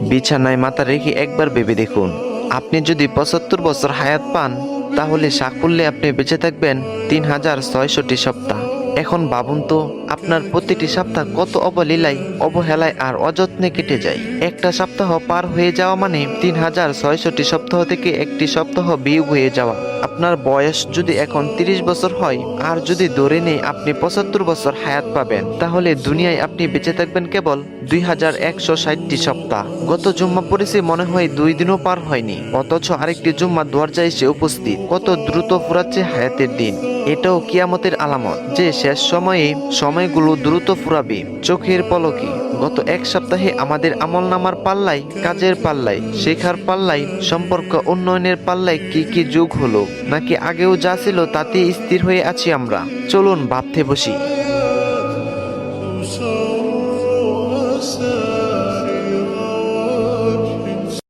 বিছানায় মাথা রেখে একবার ভেবে দেখুন, আপনি যদি ৭৫ বছর হায়াত পান তাহলে সাকুল্যে আপনি বেঁচে থাকবেন ৩,৬৬০ সপ্তাহ। এখন ভাবুন তো, আপনার প্রতিটি সপ্তাহ কত অবহেলায় আর অযত্নে কেটে যায়। একটা সপ্তাহ পার হয়ে যাওয়া মানে ৩,৬৬০ সপ্তাহ থেকে একটি সপ্তাহ বিয়োগ হয়ে যাওয়া। আপনার বয়স যদি এখন ৩০ বছর হয় আর যদি ধরে নেই আপনি ৭৫ বছর হায়াত পাবেন, তাহলে দুনিয়ায় আপনি বেঁচে থাকবেন কেবল ২,১৬০টি সপ্তাহ। গত জুম্মা পড়েছে মনে হয় ২ দিনও পার হয়নি, অথচ আরেকটি জুম্মা দরজায় এসে উপস্থিত। কত দ্রুত ফুরাচ্ছে হায়াতের দিন। এটাও কিয়ামতের আলামত যে শেষ সময়ে সময়গুলো দ্রুত ফুরাবে চোখের পলকে। গত এক সপ্তাহে আমাদের আমলনামার পাল্লায়, কাজের পাল্লায়, শেখার পাল্লায়, সম্পর্ক উন্নয়নের পাল্লায় কি কি যোগ হলো, নাকি আগেও যা ছিল তাতেই স্থির হয়ে আছি আমরা? চলুন ভাবতে বসি।